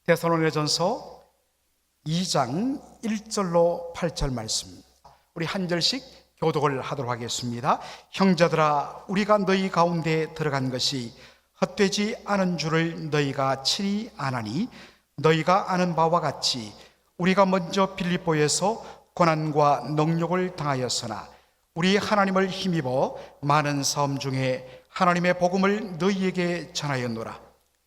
데살로니가전서 2장 1절로 8절 말씀, 우리 한 절씩 교독을 하도록 하겠습니다. 형제들아, 우리가 너희 가운데 들어간 것이 헛되지 않은 줄을 너희가 친히 아나니, 너희가 아는 바와 같이 우리가 먼저 빌립보에서 고난과 능욕을 당하였으나 우리 하나님을 힘입어 많은 싸움 중에 하나님의 복음을 너희에게 전하였노라.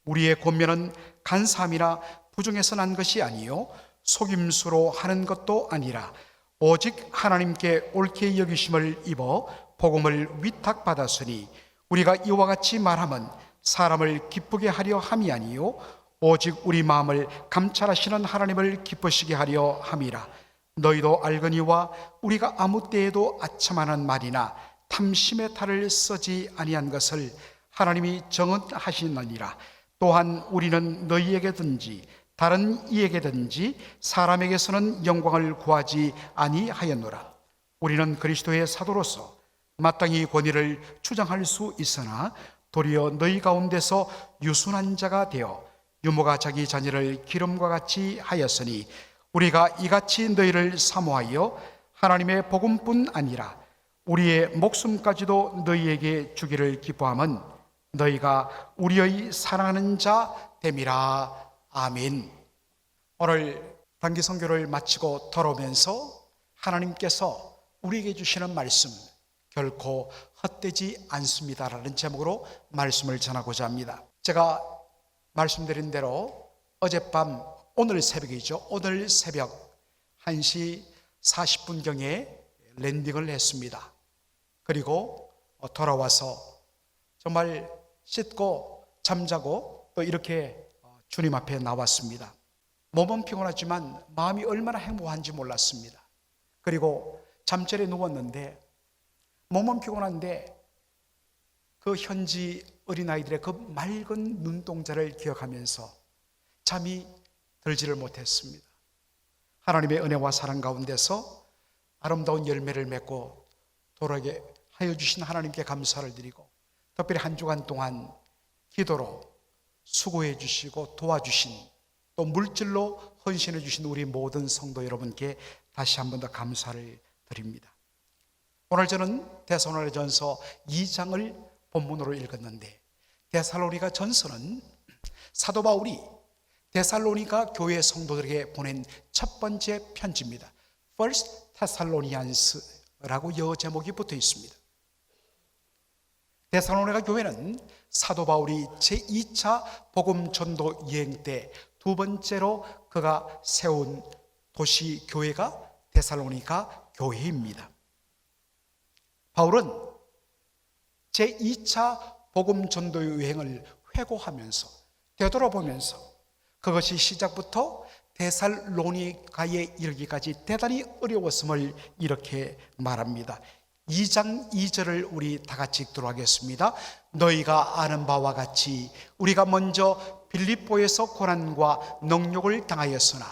우리의 권면은 간사함이나 부정에서 난 것이 아니요 속임수로 하는 것도 아니라 오직 하나님께 옳게 여기심을 입어 복음을 위탁받았으니, 우리가 이와 같이 말하면 사람을 기쁘게 하려 함이 아니요 오직 우리 마음을 감찰하시는 하나님을 기쁘시게 하려 함이라. 너희도 알거니와 우리가 아무 때에도 아첨하는 말이나 탐심의 탈을 쓰지 아니한 것을 하나님이 정언하시느니라. 또한 우리는 너희에게든지 다른 이에게든지 사람에게서는 영광을 구하지 아니하였노라. 우리는 그리스도의 사도로서 마땅히 권위를 주장할 수 있으나 도리어 너희 가운데서 유순한 자가 되어 유모가 자기 자녀를 기름과 같이 하였으니, 우리가 이같이 너희를 사모하여 하나님의 복음뿐 아니라 우리의 목숨까지도 너희에게 주기를 기뻐함은 너희가 우리의 사랑하는 자 됨이라. 아멘. 오늘 단기 선교를 마치고 돌아오면서 하나님께서 우리에게 주시는 말씀, 결코 헛되지 않습니다라는 제목으로 말씀을 전하고자 합니다. 제가 말씀드린 대로 어젯밤, 오늘 새벽이죠. 오늘 새벽 1시 40분경에 랜딩을 했습니다. 그리고 돌아와서 정말 씻고 잠자고 또 이렇게 주님 앞에 나왔습니다. 몸은 피곤하지만 마음이 얼마나 행복한지 몰랐습니다. 그리고 잠자리에 누웠는데 몸은 피곤한데 그 현지 어린아이들의 그 맑은 눈동자를 기억하면서 잠이 들지를 못했습니다. 하나님의 은혜와 사랑 가운데서 아름다운 열매를 맺고 돌아오게 하여 주신 하나님께 감사를 드리고, 특별히 한 주간 동안 기도로 수고해 주시고 도와주신, 또 물질로 헌신해 주신 우리 모든 성도 여러분께 다시 한 번 더 감사를 드립니다. 오늘 저는 데살로니가전서 2장을 본문으로 읽었는데, 데살로니가 전서는 사도 바울이 데살로니가 교회 성도들에게 보낸 첫 번째 편지입니다. First Thessalonians라고 여 제목이 붙어 있습니다. 데살로니가 교회는 사도 바울이 제2차 복음 전도 여행 때 두 번째로 그가 세운 도시 교회가 데살로니가 교회입니다. 바울은 제2차 복음 전도 여행을 회고하면서 되돌아보면서 그것이 시작부터 데살로니가에 이르기까지 대단히 어려웠음을 이렇게 말합니다. 2장 2절을 우리 다 같이 읽도록 하겠습니다. 너희가 아는 바와 같이 우리가 먼저 빌립보에서 고난과 능욕을 당하였으나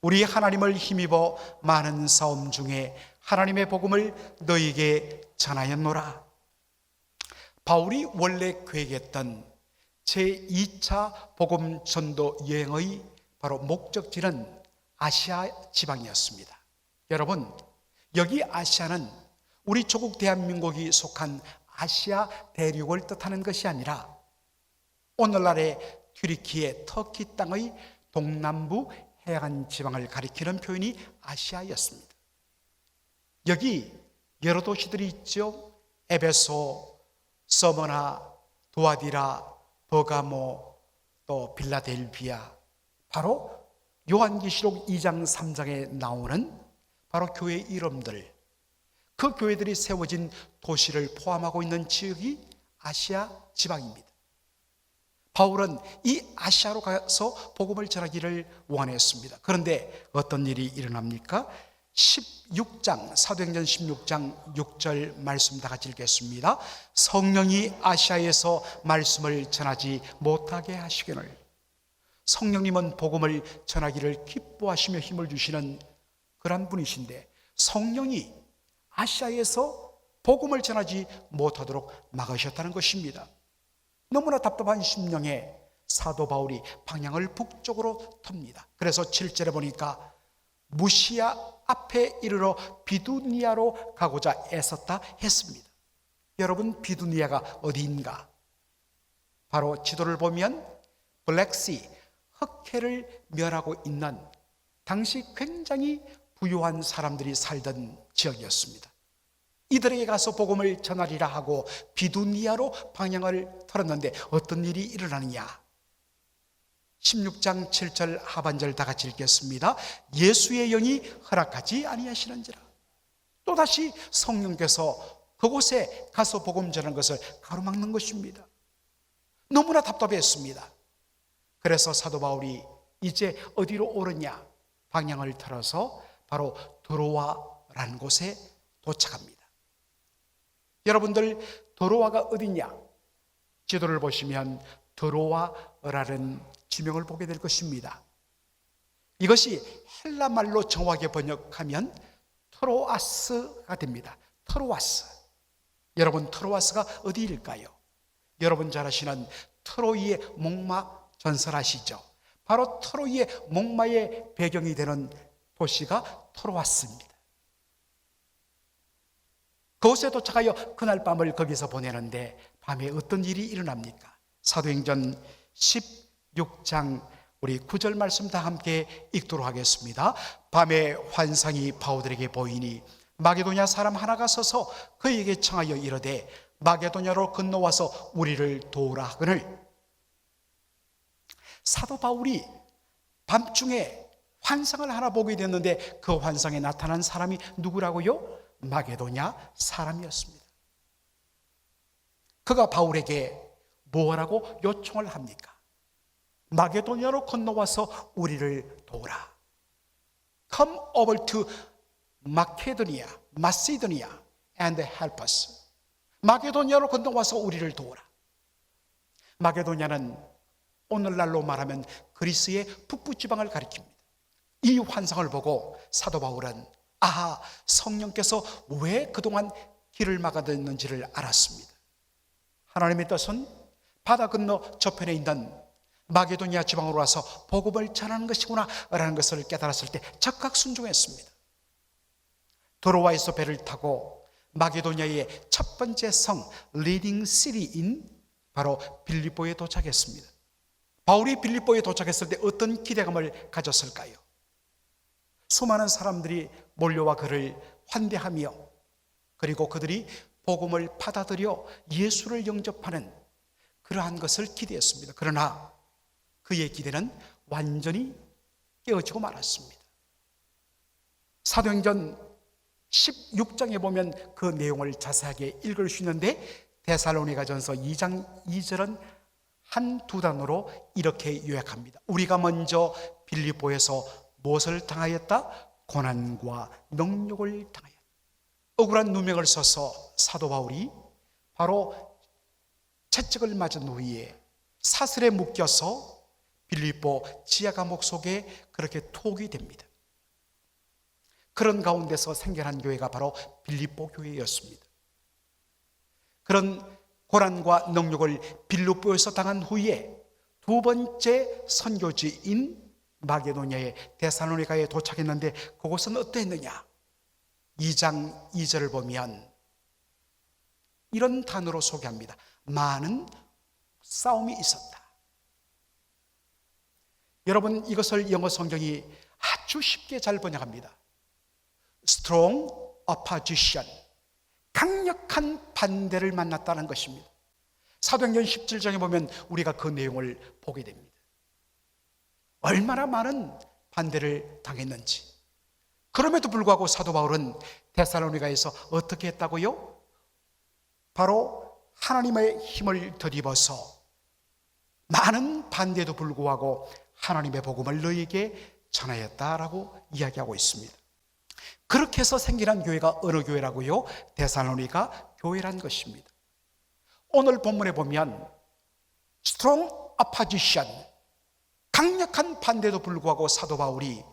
우리 하나님을 힘입어 많은 싸움 중에 하나님의 복음을 너희에게 전하였노라. 바울이 원래 계획했던 제2차 복음 전도 여행의 바로 목적지는 아시아 지방이었습니다. 여러분, 여기 아시아는 우리 조국 대한민국이 속한 아시아 대륙을 뜻하는 것이 아니라 오늘날의 튀르키예, 터키 땅의 동남부 해안 지방을 가리키는 표현이 아시아였습니다. 여기 여러 도시들이 있죠. 에베소, 서머나, 두아디라, 버가모, 또 빌라델비아, 바로 요한계시록 2장 3장에 나오는 바로 교회 이름들, 그 교회들이 세워진 도시를 포함하고 있는 지역이 아시아 지방입니다. 바울은 이 아시아로 가서 복음을 전하기를 원했습니다. 그런데 어떤 일이 일어납니까? 16장, 사도행전 16장 6절 말씀 다 같이 읽겠습니다. 성령이 아시아에서 말씀을 전하지 못하게 하시기를. 성령님은 복음을 전하기를 기뻐하시며 힘을 주시는 그런 분이신데, 성령이 아시아에서 복음을 전하지 못하도록 막으셨다는 것입니다. 너무나 답답한 심령에 사도 바울이 방향을 북쪽으로 텁니다. 그래서 7절에 보니까 무시아 앞에 이르러 비두니아로 가고자 애썼다 했습니다. 여러분, 비두니아가 어디인가? 바로 지도를 보면 블랙시, 흑해를 면하고 있는 당시 굉장히 부유한 사람들이 살던 지역이었습니다. 이들에게 가서 복음을 전하리라 하고 비두니아로 방향을 틀었는데 어떤 일이 일어나느냐? 16장 7절 하반절 다 같이 읽겠습니다. 예수의 영이 허락하지 아니하시는지라. 또다시 성령께서 그곳에 가서 복음 전하는 것을 가로막는 것입니다. 너무나 답답했습니다. 그래서 사도 바울이 이제 어디로 오르냐? 방향을 틀어서 바로 드로아라는 곳에 도착합니다. 여러분들, 드로아가 어디냐? 지도를 보시면 드로아라는 지명을 보게 될 것입니다. 이것이 헬라 말로 정확하게 번역하면 트로아스가 됩니다. 트로아스. 여러분, 트로아스가 어디일까요? 여러분 잘 아시는 트로이의 목마 전설 아시죠? 바로 트로이의 목마의 배경이 되는 도시가 트로아스입니다. 그곳에 도착하여 그날 밤을 거기서 보내는데 밤에 어떤 일이 일어납니까? 사도행전 16장 우리 9절 말씀 다 함께 읽도록 하겠습니다. 밤에 환상이 바울들에게 보이니 마게도냐 사람 하나가 서서 그에게 청하여 이르되 마게도냐로 건너와서 우리를 도우라 하거늘. 사도 바울이 밤중에 환상을 하나 보게 됐는데 그 환상에 나타난 사람이 누구라고요? 마게도냐 사람이었습니다. 그가 바울에게 뭐라고 요청을 합니까? 마게도냐로 건너와서 우리를 도우라. Come over to Macedonia and help us. 마게도냐로 건너와서 우리를 도우라. 마게도냐는 오늘날로 말하면 그리스의 북부 지방을 가리킵니다. 이 환상을 보고 사도 바울은 아하, 성령께서 왜 그동안 길을 막아뒀는지를 알았습니다. 하나님의 뜻은 바다 건너 저편에 있는 마게도냐 지방으로 와서 복음을 전하는 것이구나 라는 것을 깨달았을 때 즉각 순종했습니다. 드로아에서 배를 타고 마게도냐의 첫 번째 성 리딩 시리인 바로 빌립보에 도착했습니다. 바울이 빌립보에 도착했을 때 어떤 기대감을 가졌을까요? 수많은 사람들이 몰려와 그를 환대하며 그리고 그들이 복음을 받아들여 예수를 영접하는 그러한 것을 기대했습니다. 그러나 그의 기대는 완전히 깨어지고 말았습니다. 사도행전 16장에 보면 그 내용을 자세하게 읽을 수 있는데 데살로니가전서 2장 2절은 한두 단어로 이렇게 요약합니다. 우리가 먼저 빌립보에서 무엇을 당하였다? 고난과 능욕을 당하였다. 억울한 누명을 써서 사도 바울이 바로 채찍을 맞은 후에 사슬에 묶여서 빌립보 지하 감옥 속에 그렇게 투옥이 됩니다. 그런 가운데서 생겨난 교회가 바로 빌립보 교회였습니다. 그런 고난과 능욕을 빌립보에서 당한 후에 두 번째 선교지인 마게도냐의 데살로니가에 도착했는데 그곳은 어떠했느냐? 2장 2절을 보면 이런 단어로 소개합니다. 많은 싸움이 있었다. 여러분, 이것을 영어 성경이 아주 쉽게 잘 번역합니다. Strong opposition, 강력한 반대를 만났다는 것입니다. 사도행전 17장에 보면 우리가 그 내용을 보게 됩니다. 얼마나 많은 반대를 당했는지. 그럼에도 불구하고 사도 바울은 데살로니가에서 어떻게 했다고요? 바로 하나님의 힘을 덧입어서 많은 반대에도 불구하고 하나님의 복음을 너희에게 전하였다라고 이야기하고 있습니다. 그렇게 해서 생겨난 교회가 어느 교회라고요? 데살로니가 교회란 것입니다. 오늘 본문에 보면 strong opposition, 강력한 반대에도 불구하고 사도 바울이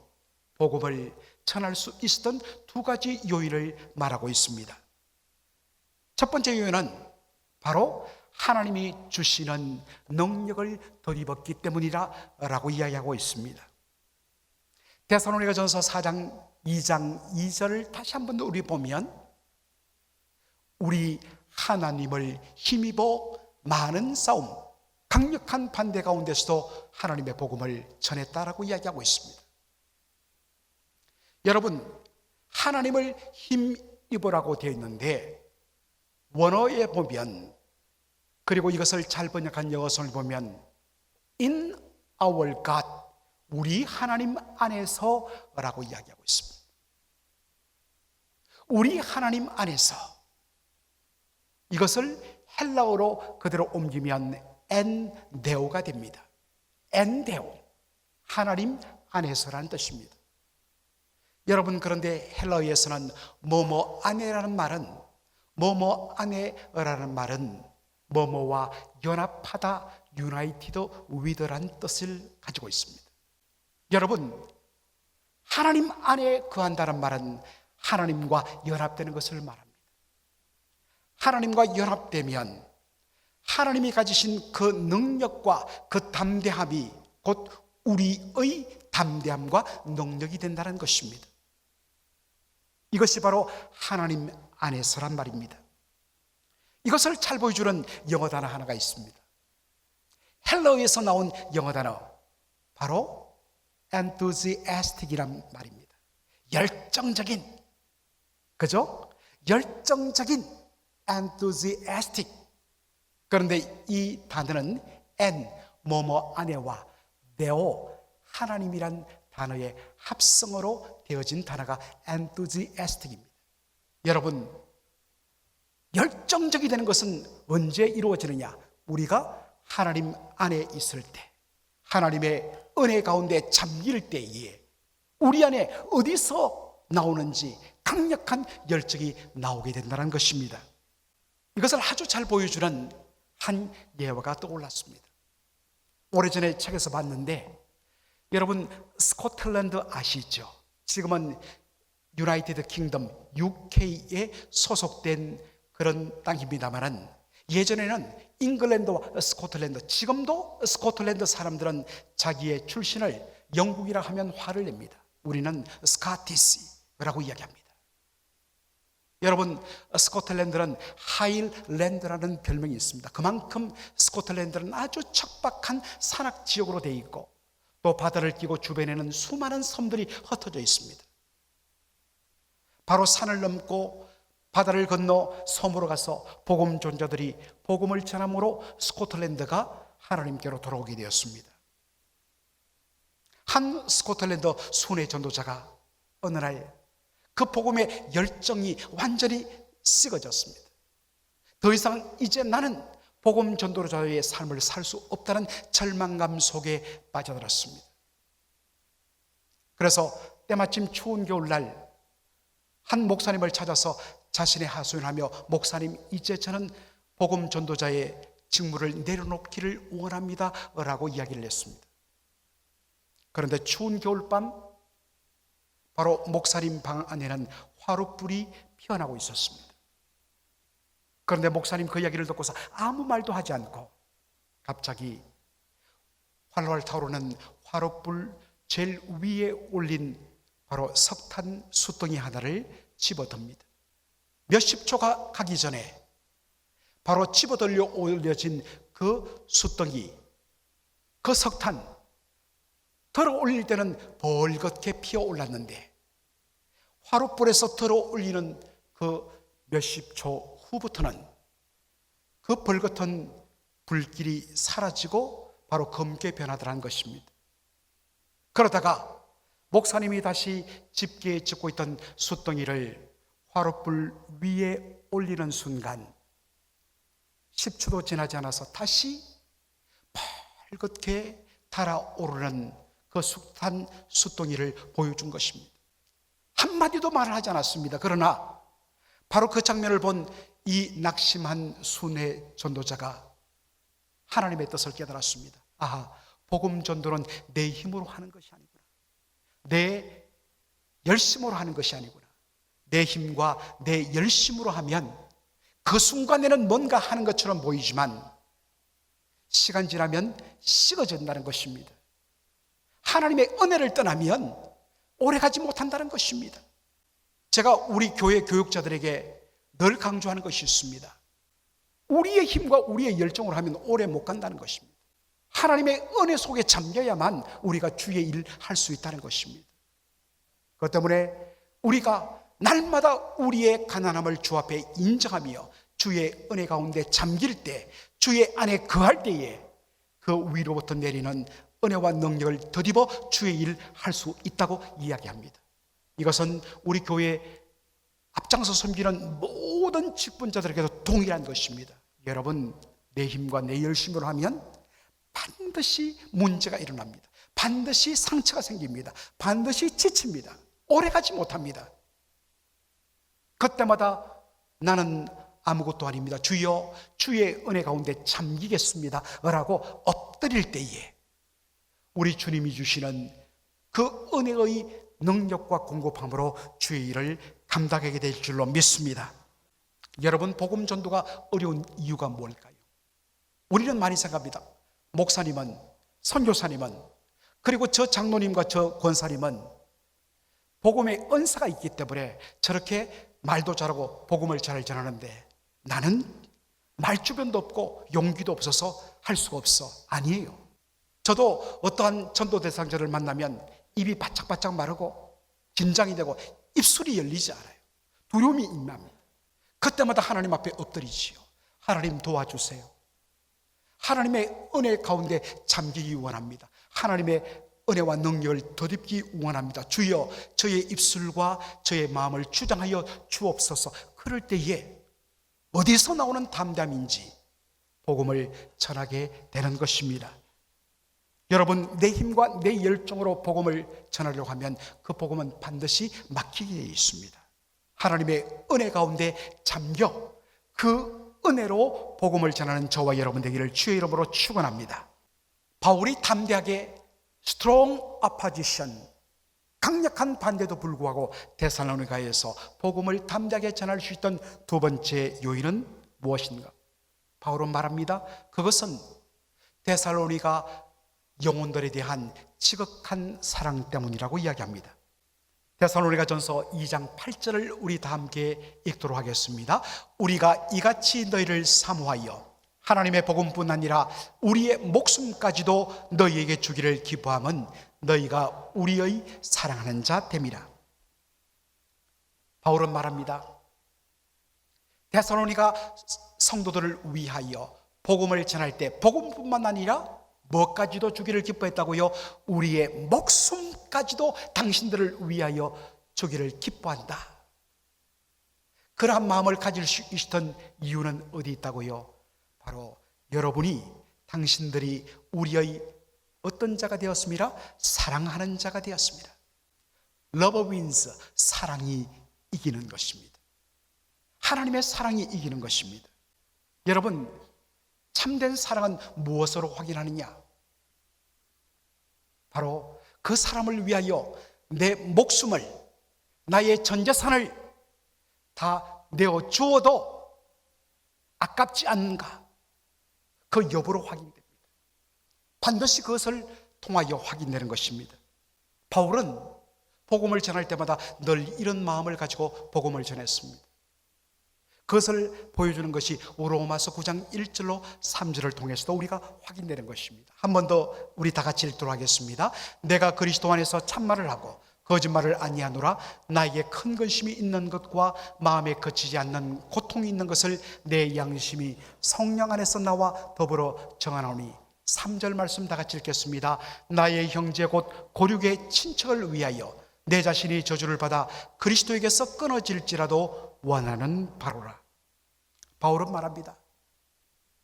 복음을 전할 수 있었던 두 가지 요인을 말하고 있습니다. 첫 번째 요인은 바로 하나님이 주시는 능력을 덧입었기 때문이라고 이야기하고 있습니다. 데살로니가전서 4장 2장 2절을 다시 한번 우리 보면 우리 하나님을 힘입어 많은 싸움, 강력한 반대 가운데서도 하나님의 복음을 전했다라고 이야기하고 있습니다. 여러분, 하나님을 힘입으라고 되어 있는데 원어에 보면, 그리고 이것을 잘 번역한 영어성을 보면 In our God, 우리 하나님 안에서라고 이야기하고 있습니다. 우리 하나님 안에서. 이것을 헬라어로 그대로 옮기면 엔데오가 됩니다. 엔데오, 하나님 안에서라는 뜻입니다. 여러분, 그런데 헬라어에서는 뭐뭐 안에라는 말은, 뭐뭐 안에라는 말은 뭐뭐와 연합하다, 유나이티드 위드라는 뜻을 가지고 있습니다. 여러분, 하나님 안에 거한다는 말은 하나님과 연합되는 것을 말합니다. 하나님과 연합되면 하나님이 가지신 그 능력과 그 담대함이 곧 우리의 담대함과 능력이 된다는 것입니다. 이것이 바로 하나님 안에서란 말입니다. 이것을 잘 보여주는 영어 단어 하나가 있습니다. 헬라어에서 나온 영어 단어, 바로 enthusiastic이란 말입니다. 열정적인, 그죠? 열정적인 enthusiastic. 그런데 이 단어는 en, 뭐뭐 안에와 데오, 하나님이란 단어의 합성어로 되어진 단어가 enthusiastic입니다. 여러분, 열정적이 되는 것은 언제 이루어지느냐? 우리가 하나님 안에 있을 때, 하나님의 은혜 가운데 잠길 때에 우리 안에 어디서 나오는지 강력한 열정이 나오게 된다는 것입니다. 이것을 아주 잘 보여주는 한 예화가 떠올랐습니다. 오래전에 책에서 봤는데, 여러분 스코틀랜드 아시죠? 지금은 유나이티드 킹덤 UK에 소속된 그런 땅입니다만은, 예전에는 잉글랜드와 스코틀랜드, 지금도 스코틀랜드 사람들은 자기의 출신을 영국이라 하면 화를 냅니다. 우리는 스카티시라고 이야기합니다. 여러분, 스코틀랜드는 하일랜드라는 별명이 있습니다. 그만큼 스코틀랜드는 아주 척박한 산악 지역으로 되어 있고, 또 바다를 끼고 주변에는 수많은 섬들이 흩어져 있습니다. 바로 산을 넘고 바다를 건너 섬으로 가서 복음 전자들이 복음을 전함으로 스코틀랜드가 하나님께로 돌아오게 되었습니다. 한 스코틀랜드 순회 전도자가 어느 날 그 복음의 열정이 완전히 식어졌습니다. 더 이상 이제 나는 복음 전도자의 삶을 살 수 없다는 절망감 속에 빠져들었습니다. 그래서 때마침 추운 겨울날 한 목사님을 찾아서 자신의 하소연하며, 목사님, 이제 저는 복음 전도자의 직무를 내려놓기를 원합니다 라고 이야기를 했습니다. 그런데 추운 겨울밤, 바로 목사님 방 안에는 화롯불이 피어나고 있었습니다. 그런데 목사님 그 이야기를 듣고서 아무 말도 하지 않고 갑자기 활활 타오르는 화롯불 제일 위에 올린 바로 석탄 숯덩이 하나를 집어듭니다. 몇십 초가 가기 전에 바로 집어들려 올려진 그 숯덩이, 그 석탄 들어 올릴 때는 벌겋게 피어올랐는데, 화롯불에서 들어 올리는 그 몇십 초 후부터는 그 벌겋은 불길이 사라지고 바로 검게 변하더라는 것입니다. 그러다가 목사님이 다시 집게에 짚고 있던 숯덩이를 화롯불 위에 올리는 순간 10초도 지나지 않아서 다시 벌겋게 달아오르는 그 석탄 숯덩이를 보여준 것입니다. 한마디도 말을 하지 않았습니다. 그러나 바로 그 장면을 본 이 낙심한 순회 전도자가 하나님의 뜻을 깨달았습니다. 아하, 복음 전도는 내 힘으로 하는 것이 아니구나, 내 열심으로 하는 것이 아니구나. 내 힘과 내 열심으로 하면 그 순간에는 뭔가 하는 것처럼 보이지만 시간 지나면 식어진다는 것입니다. 하나님의 은혜를 떠나면 오래가지 못한다는 것입니다. 제가 우리 교회 교육자들에게 늘 강조하는 것이 있습니다. 우리의 힘과 우리의 열정으로 하면 오래 못 간다는 것입니다. 하나님의 은혜 속에 잠겨야만 우리가 주의 일을 할 수 있다는 것입니다. 그것 때문에 우리가 날마다 우리의 가난함을 주 앞에 인정하며 주의 은혜 가운데 잠길 때, 주의 안에 거할 때에 그 위로부터 내리는 은혜와 능력을 더입어 주의 일을 할 수 있다고 이야기합니다. 이것은 우리 교회 앞장서 섬기는 모든 직분자들에게도 동일한 것입니다. 여러분, 내 힘과 내 열심으로 하면 반드시 문제가 일어납니다. 반드시 상처가 생깁니다. 반드시 지칩니다. 오래가지 못합니다. 그때마다 나는 아무것도 아닙니다. 주여, 주의 은혜 가운데 잠기겠습니다 라고 엎드릴 때에 우리 주님이 주시는 그 은혜의 능력과 공급함으로 주의 일을 감당하게 될 줄로 믿습니다. 여러분, 복음 전도가 어려운 이유가 뭘까요? 우리는 많이 생각합니다. 목사님은, 선교사님은, 그리고 저 장로님과 저 권사님은 복음의 은사가 있기 때문에 저렇게 말도 잘하고 복음을 잘 전하는데 나는 말주변도 없고 용기도 없어서 할 수가 없어. 아니에요. 저도 어떠한 전도 대상자를 만나면 입이 바짝바짝 마르고 긴장이 되고 입술이 열리지 않아요. 두려움이 임합니다. 그때마다 하나님 앞에 엎드리지요. 하나님 도와주세요. 하나님의 은혜 가운데 잠기기 원합니다. 하나님의 은혜와 능력을 덧입기 원합니다. 주여, 저의 입술과 저의 마음을 주장하여 주옵소서. 그럴 때에 어디서 나오는 담담인지 복음을 전하게 되는 것입니다. 여러분, 내 힘과 내 열정으로 복음을 전하려고 하면 그 복음은 반드시 막히게 되어 있습니다. 하나님의 은혜 가운데 잠겨 그 은혜로 복음을 전하는 저와 여러분 되기를 주의 이름으로 축원합니다. 바울이 담대하게 strong opposition, 강력한 반대도 불구하고 데살로니가에서 복음을 담대하게 전할 수 있던 두 번째 요인은 무엇인가? 바울은 말합니다. 그것은 데살로니가 영혼들에 대한 지극한 사랑 때문이라고 이야기합니다. 데살로니가전서 2장 8절을 우리 다 함께 읽도록 하겠습니다. 우리가 이같이 너희를 사모하여 하나님의 복음뿐 아니라 우리의 목숨까지도 너희에게 주기를 기뻐함은 너희가 우리의 사랑하는 자 됨이라. 바울은 말합니다. 데살로니가 성도들을 위하여 복음을 전할 때 복음뿐만 아니라 뭐까지도 주기를 기뻐했다고요? 우리의 목숨까지도 당신들을 위하여 주기를 기뻐한다. 그러한 마음을 가질 수 있었던 이유는 어디 있다고요? 바로 여러분이, 당신들이 우리의 어떤 자가 되었습니다? 사랑하는 자가 되었습니다. Love wins, 사랑이 이기는 것입니다. 하나님의 사랑이 이기는 것입니다. 여러분, 참된 사랑은 무엇으로 확인하느냐? 바로 그 사람을 위하여 내 목숨을, 나의 전 재산을 다 내어 주어도 아깝지 않는가? 그 여부로 확인됩니다. 반드시 그것을 통하여 확인되는 것입니다. 바울은 복음을 전할 때마다 늘 이런 마음을 가지고 복음을 전했습니다. 그것을 보여주는 것이 로마서 9장 1절로 3절을 통해서도 우리가 확인되는 것입니다. 한 번 더 우리 다 같이 읽도록 하겠습니다. 내가 그리스도 안에서 참말을 하고 거짓말을 아니하노라. 나에게 큰 근심이 있는 것과 마음에 거치지 않는 고통이 있는 것을 내 양심이 성령 안에서 나와 더불어 정하노니. 3절 말씀 다 같이 읽겠습니다. 나의 형제 곧 고륙의 친척을 위하여 내 자신이 저주를 받아 그리스도에게서 끊어질지라도 원하는 바로라. 바울은 말합니다.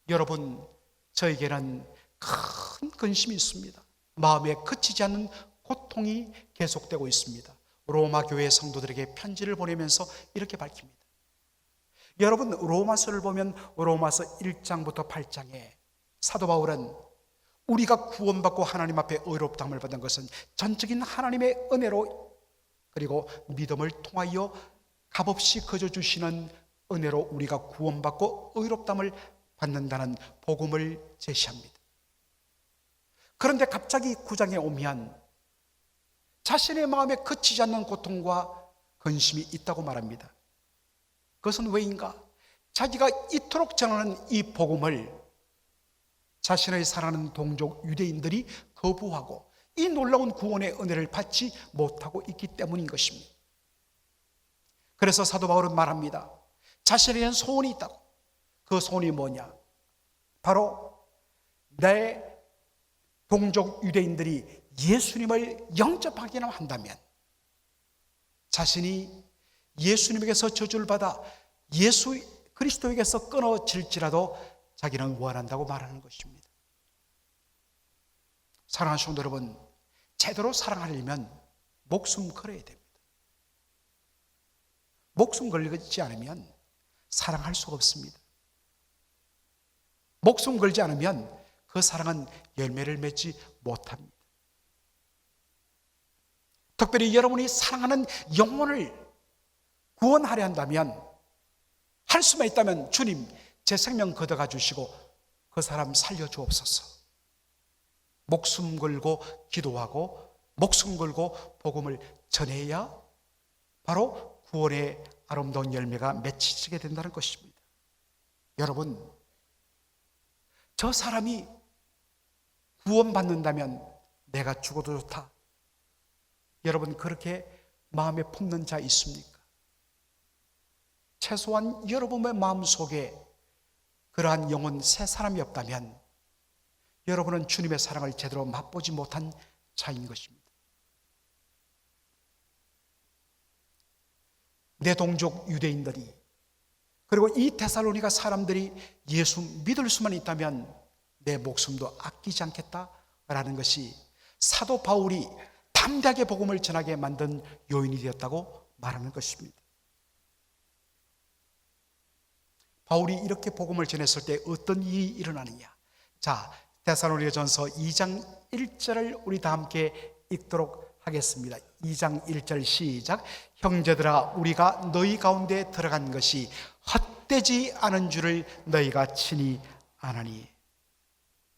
여러분, 저에게는 큰 근심이 있습니다. 마음에 그치지 않는 고통이 계속되고 있습니다. 로마 교회 성도들에게 편지를 보내면서 이렇게 밝힙니다. 여러분, 로마서를 보면 로마서 1장부터 8장에 사도 바울은 우리가 구원받고 하나님 앞에 의롭다함을 받은 것은 전적인 하나님의 은혜로, 그리고 믿음을 통하여 값없이 거저 주시는 은혜로 우리가 구원받고 의롭담을 받는다는 복음을 제시합니다. 그런데 갑자기 9장에 오면 자신의 마음에 그치지 않는 고통과 근심이 있다고 말합니다. 그것은 왜인가? 자기가 이토록 전하는 이 복음을 자신의 사랑하는 동족 유대인들이 거부하고 이 놀라운 구원의 은혜를 받지 못하고 있기 때문인 것입니다. 그래서 사도 바울은 말합니다. 자신에게는 소원이 있다고. 그 소원이 뭐냐? 바로 내 동족 유대인들이 예수님을 영접하기나 한다면, 자신이 예수님에게서 저주를 받아 예수 그리스도에게서 끊어질지라도 자기는 원한다고 말하는 것입니다. 사랑하는 성도 여러분, 제대로 사랑하려면 목숨 걸어야 됩니다. 목숨 걸지 않으면 사랑할 수가 없습니다. 목숨 걸지 않으면 그 사랑은 열매를 맺지 못합니다. 특별히 여러분이 사랑하는 영혼을 구원하려 한다면, 할 수만 있다면 주님 제 생명 걷어가 주시고 그 사람 살려주옵소서. 목숨 걸고 기도하고 목숨 걸고 복음을 전해야 바로 구원의 아름다운 열매가 맺히게 된다는 것입니다. 여러분, 저 사람이 구원받는다면 내가 죽어도 좋다. 여러분, 그렇게 마음에 품는 자 있습니까? 최소한 여러분의 마음속에 그러한 영혼 새 사람이 없다면 여러분은 주님의 사랑을 제대로 맛보지 못한 자인 것입니다. 내 동족 유대인들이, 그리고 이 데살로니가 사람들이 예수 믿을 수만 있다면 내 목숨도 아끼지 않겠다라는 것이 사도 바울이 담대하게 복음을 전하게 만든 요인이 되었다고 말하는 것입니다. 바울이 이렇게 복음을 전했을 때 어떤 일이 일어나느냐? 자, 데살로니가전서 2장 1절을 우리 다 함께 읽도록 하겠습니다. 2장 1절 시작. 형제들아, 우리가 너희 가운데 들어간 것이 헛되지 않은 줄을 너희가 친히 아나니.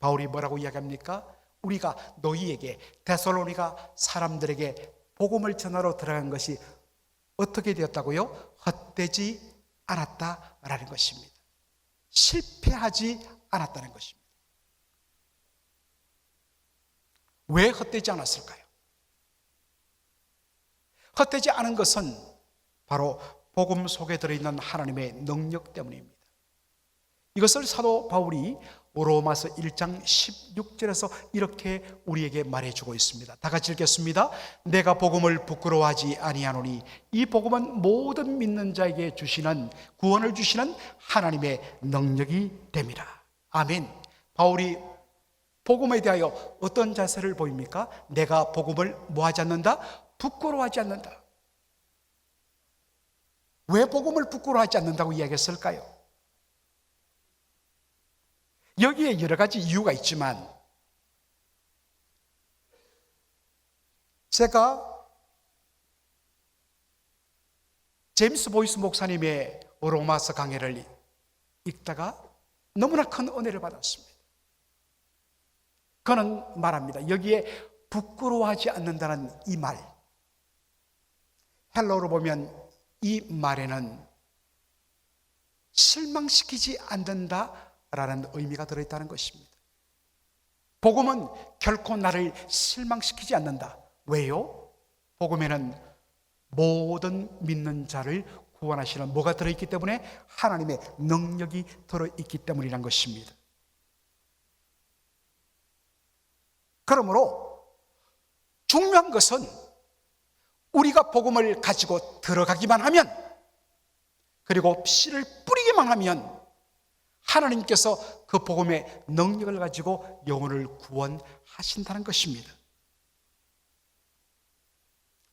바울이 뭐라고 이야기합니까? 우리가 너희에게, 데살로니가 사람들에게 복음을 전하러 들어간 것이 어떻게 되었다고요? 헛되지 않았다라는 것입니다. 실패하지 않았다는 것입니다. 왜 헛되지 않았을까요? 헛되지 않은 것은 바로 복음 속에 들어있는 하나님의 능력 때문입니다. 이것을 사도 바울이 로마서 1장 16절에서 이렇게 우리에게 말해주고 있습니다. 다 같이 읽겠습니다. 내가 복음을 부끄러워하지 아니하노니 이 복음은 모든 믿는 자에게 주시는, 구원을 주시는 하나님의 능력이 됨이라. 아멘. 바울이 복음에 대하여 어떤 자세를 보입니까? 내가 복음을 뭐하지 않는다? 부끄러워하지 않는다. 왜 복음을 부끄러워하지 않는다고 이야기했을까요? 여기에 여러 가지 이유가 있지만, 제가 제임스 보이스 목사님의 로마서 강해를 읽다가 너무나 큰 은혜를 받았습니다. 그는 말합니다. 여기에 부끄러워하지 않는다는 이 말, 헬라어로 보면 이 말에는 실망시키지 않는다라는 의미가 들어있다는 것입니다. 복음은 결코 나를 실망시키지 않는다. 왜요? 복음에는 모든 믿는 자를 구원하시는 뭐가 들어있기 때문에? 하나님의 능력이 들어있기 때문이란 것입니다. 그러므로 중요한 것은 우리가 복음을 가지고 들어가기만 하면, 그리고 씨를 뿌리기만 하면 하나님께서 그 복음의 능력을 가지고 영혼을 구원하신다는 것입니다.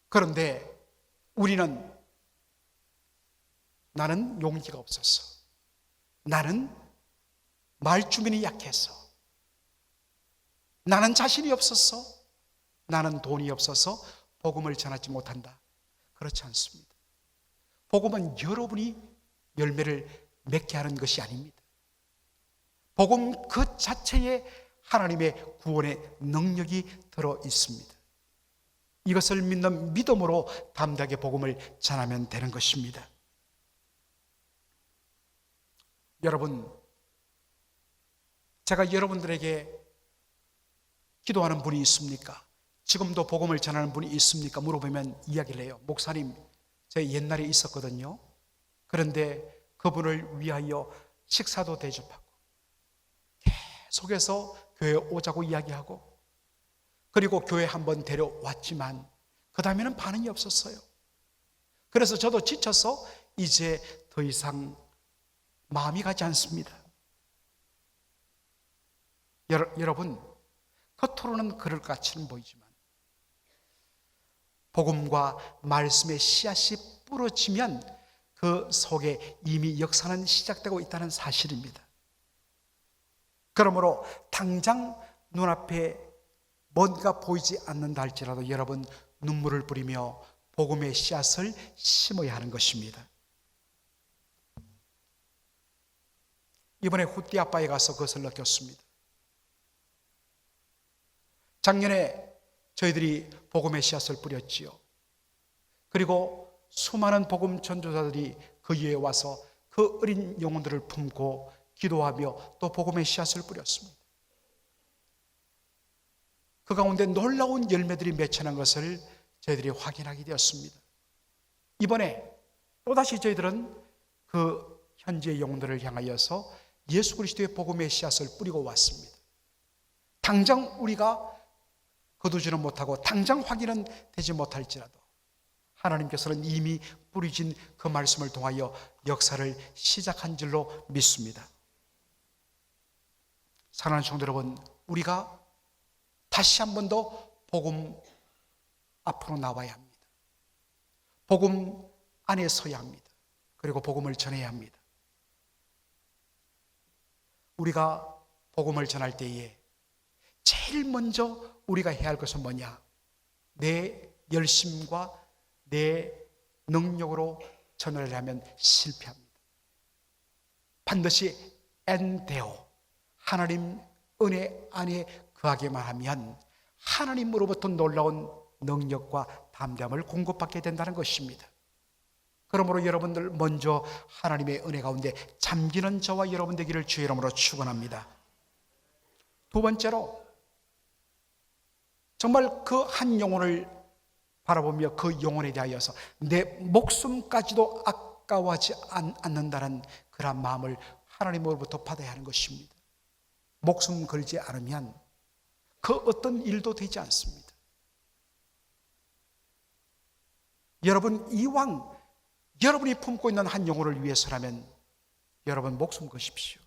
그런데 우리는 나는 용기가 없어서, 나는 말주민이 약해서, 나는 자신이 없어서, 나는 돈이 없어서 복음을 전하지 못한다. 그렇지 않습니다. 복음은 여러분이 열매를 맺게 하는 것이 아닙니다. 복음 그 자체에 하나님의 구원의 능력이 들어 있습니다. 이것을 믿는 믿음으로 담대하게 복음을 전하면 되는 것입니다. 여러분, 제가 여러분들에게 기도하는 분이 있습니까? 지금도 복음을 전하는 분이 있습니까? 물어보면 이야기를 해요. 목사님, 제 옛날에 있었거든요. 그런데 그분을 위하여 식사도 대접하고 계속해서 교회에 오자고 이야기하고, 그리고 교회 한번 데려왔지만 그 다음에는 반응이 없었어요. 그래서 저도 지쳐서 이제 더 이상 마음이 가지 않습니다. 여러분, 겉으로는 그럴 것 같이는 보이지만 복음과 말씀의 씨앗이 뿌려지면 그 속에 이미 역사는 시작되고 있다는 사실입니다. 그러므로 당장 눈앞에 뭔가 보이지 않는다 할지라도 여러분, 눈물을 뿌리며 복음의 씨앗을 심어야 하는 것입니다. 이번에 후띠 아빠에 가서 그것을 느꼈습니다. 작년에 저희들이 복음의 씨앗을 뿌렸지요. 그리고 수많은 복음 전도자들이 그 위에 와서 그 어린 영혼들을 품고 기도하며 또 복음의 씨앗을 뿌렸습니다. 그 가운데 놀라운 열매들이 맺혀난 것을 저희들이 확인하게 되었습니다. 이번에 또다시 저희들은 그 현지의 영혼들을 향하여서 예수 그리스도의 복음의 씨앗을 뿌리고 왔습니다. 당장 우리가 거두지는 못하고 당장 확인은 되지 못할지라도 하나님께서는 이미 뿌리진 그 말씀을 통하여 역사를 시작한 줄로 믿습니다. 사랑하는 성도 여러분, 우리가 다시 한 번 더 복음 앞으로 나와야 합니다. 복음 안에 서야 합니다. 그리고 복음을 전해야 합니다. 우리가 복음을 전할 때에 제일 먼저 우리가 해야 할 것은 뭐냐? 내 열심과 내 능력으로 전하려 하면 실패합니다. 반드시 엔데오, 하나님 은혜 안에 거하기만 하면 하나님으로부터 놀라운 능력과 담대함을 공급받게 된다는 것입니다. 그러므로 여러분들 먼저 하나님의 은혜 가운데 잠기는 저와 여러분 되기를 주의 이름으로 축원합니다. 두 번째로, 정말 그 한 영혼을 바라보며 그 영혼에 대하여서 내 목숨까지도 아까워하지 않는다는 그런 마음을 하나님으로부터 받아야 하는 것입니다. 목숨 걸지 않으면 그 어떤 일도 되지 않습니다. 여러분, 이왕 여러분이 품고 있는 한 영혼을 위해서라면 여러분 목숨 거십시오.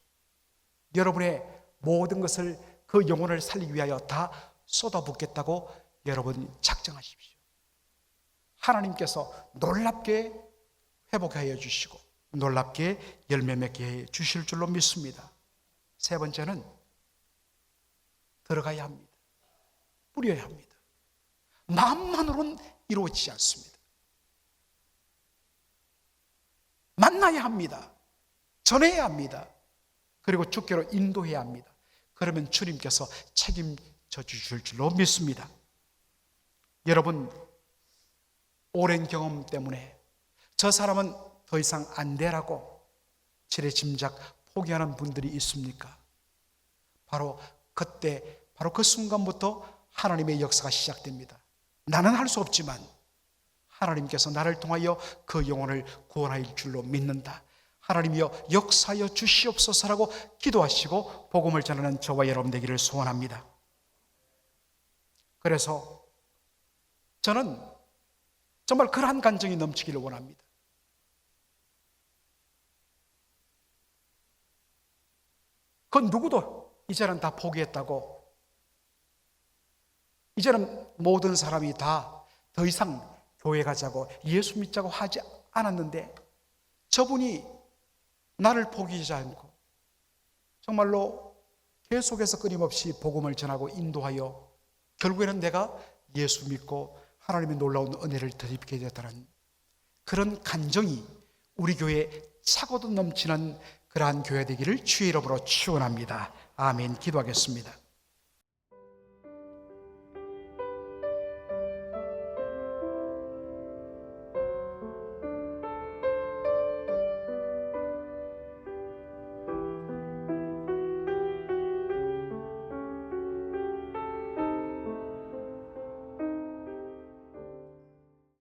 여러분의 모든 것을 그 영혼을 살리기 위하여 다 쏟아붓겠다고 여러분 작정하십시오. 하나님께서 놀랍게 회복하여 주시고 놀랍게 열매 맺게 해 주실 줄로 믿습니다. 세 번째는 들어가야 합니다. 뿌려야 합니다. 마음만으로는 이루어지지 않습니다. 만나야 합니다. 전해야 합니다. 그리고 주께로 인도해야 합니다. 그러면 주님께서 책임져 주실 줄로 믿습니다. 여러분, 오랜 경험 때문에 저 사람은 더 이상 안 되라고 지레짐작 포기하는 분들이 있습니까? 바로 그때, 바로 그 순간부터 하나님의 역사가 시작됩니다. 나는 할 수 없지만 하나님께서 나를 통하여 그 영혼을 구원할 줄로 믿는다. 하나님이여 역사하여 주시옵소서라고 기도하시고 복음을 전하는 저와 여러분 되기를 소원합니다. 그래서 저는 정말 그러한 간정이 넘치기를 원합니다. 그 누구도 이제는 다 포기했다고, 이제는 모든 사람이 다 더 이상 교회 가자고 예수 믿자고 하지 않았는데 저분이 나를 포기하지 않고 정말로 계속해서 끊임없이 복음을 전하고 인도하여 결국에는 내가 예수 믿고 하나님의 놀라운 은혜를 덧입게 되었다는 그런 간정이 우리 교회에 차고도 넘치는 그러한 교회 되기를 주의 이름으로 축원합니다. 아멘. 기도하겠습니다.